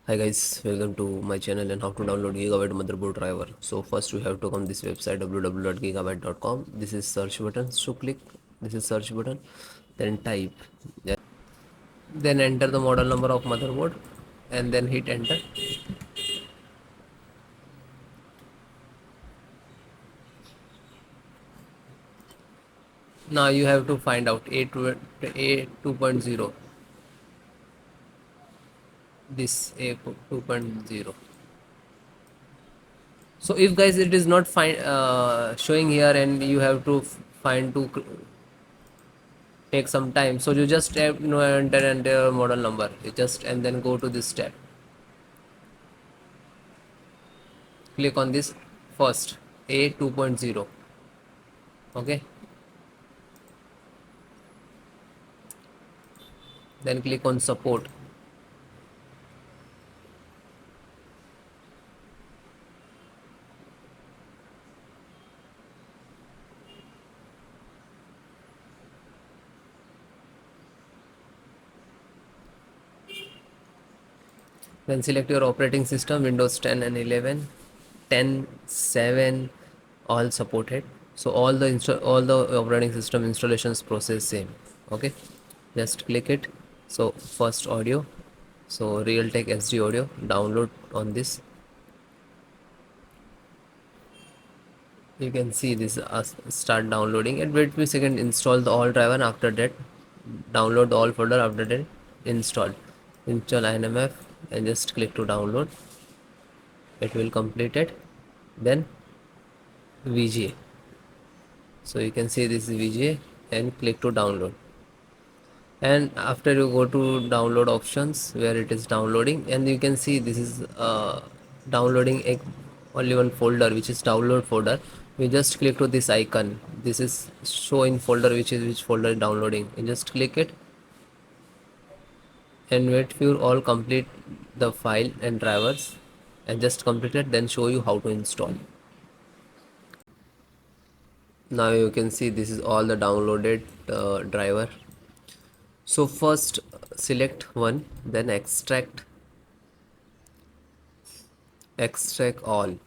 Hi guys, welcome to my channel and how to download Gigabyte motherboard driver. So first we have to come this website www.gigabyte.com. This is search button. So click this is search button, then type, yeah. Then enter the model number of motherboard and then hit enter. Now you have to find out A2.0, this A2.0. So if guys it is not showing here and you have to find to take some time, so you just have, enter model number, you just and then go to this tab, click on this first A 2.0. Okay, then click on support. Then select your operating system, Windows 10 and 11, 10, 7, all supported. So all the operating system installations process same. Okay, just click it. So first audio, so Realtek SD audio, download on this. You can see this start downloading and wait a second, install the all driver. After that download the all folder. After that install INMF and just click to download. It will complete it. Then VGA, so you can see this is VGA and click to download. And after you go to download options where it is downloading, and you can see this is downloading only one folder, which is download folder. You just click to this icon, this is showing folder, which folder is downloading. You just click it and wait for all complete the file and drivers and just complete it, then show you how to install. Now you can see this is all the downloaded driver. So first select one, then extract all,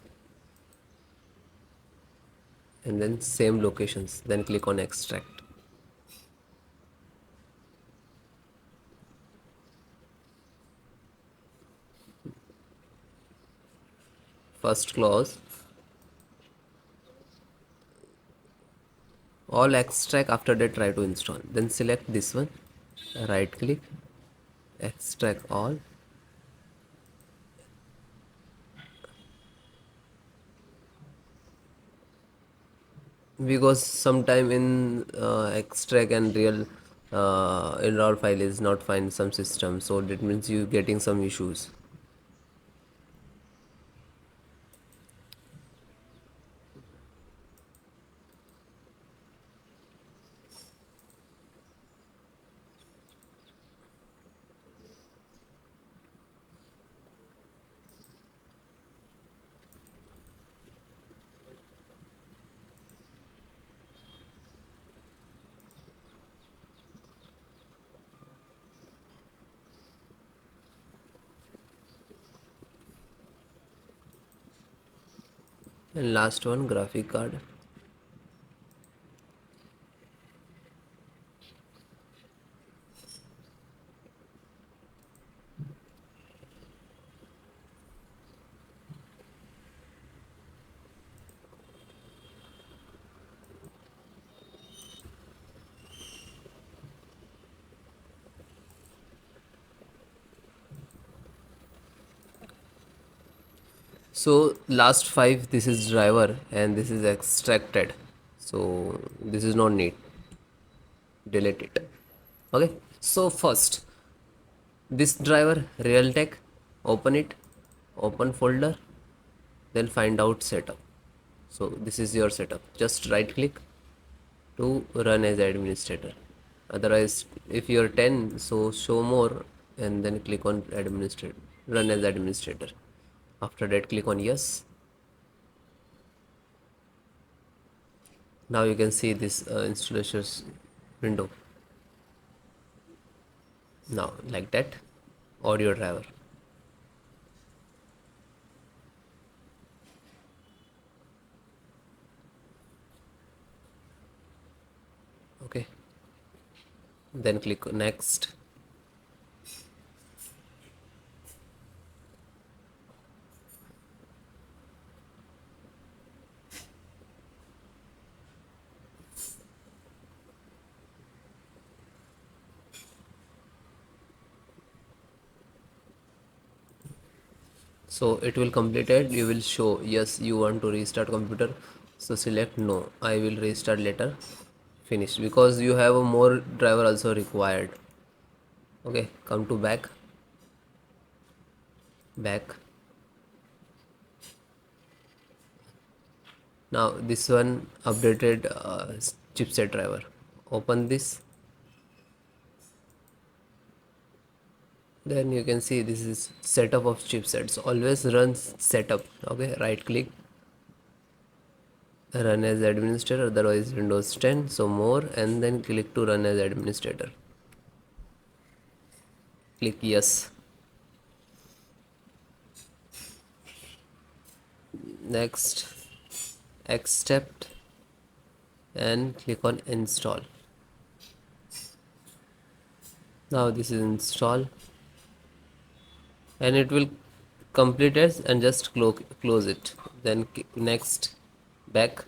and then same locations, then click on extract. First close all, extract. After that try to install, then select this one, right click, extract all. Because sometime in extract and real in raw file is not find some system, so that means you getting some issues. And last one, graphic card. So last five, this is driver and this is extracted, so this is not need, delete it. Okay, so first this driver Realtek, open it, open folder, then find out setup. So this is your setup, just right click to run as administrator. Otherwise if you're 10, so show more and then click on administrator, run as administrator. After that click on yes. Now you can see this installations window. Now like that, audio driver. then click next. So it will complete it. You will show yes, you want to restart computer, so select no, I will restart later. Finish, because you have a more driver also required. Okay, come to back. Now this one updated chipset driver. Open this, then you can see this is setup of chipsets. Always run setup. Okay, right click, run as administrator, otherwise Windows 10. So more, and then click to run as administrator. Click yes. Next, accept, and click on install. Now this is install, and it will complete it, and just close it. Then next, back,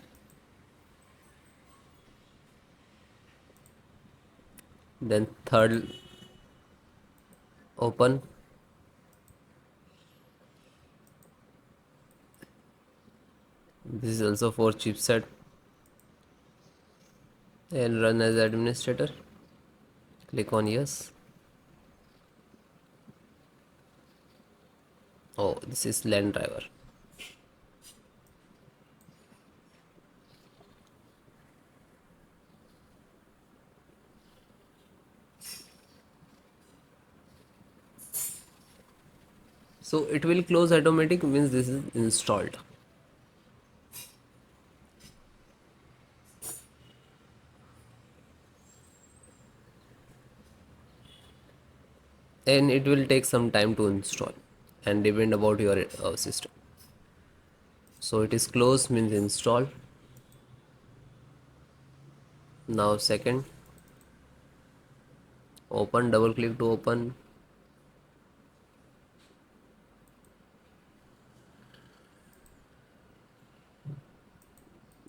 then third, open, this is also for chipset, and run as administrator. Click on yes. Oh, this is LAN driver. So it will close automatic, means this is installed. And it will take some time to install, and depend about your system. So it is closed, means install. Now second, open, double click to open.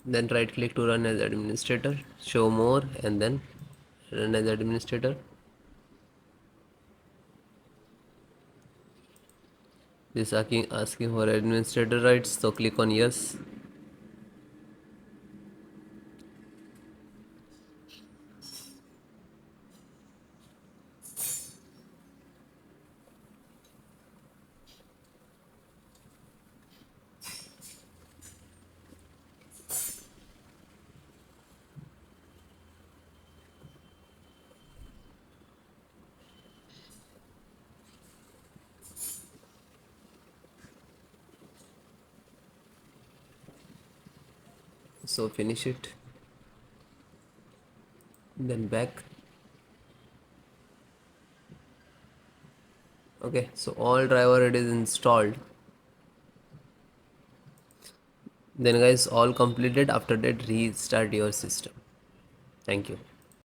Then right click to run as administrator, show more, and then run as administrator. This asking for administrator rights, so click on yes. So finish it, then back. Okay, so all driver it is installed. Then guys, all completed. After that, restart your system. Thank you.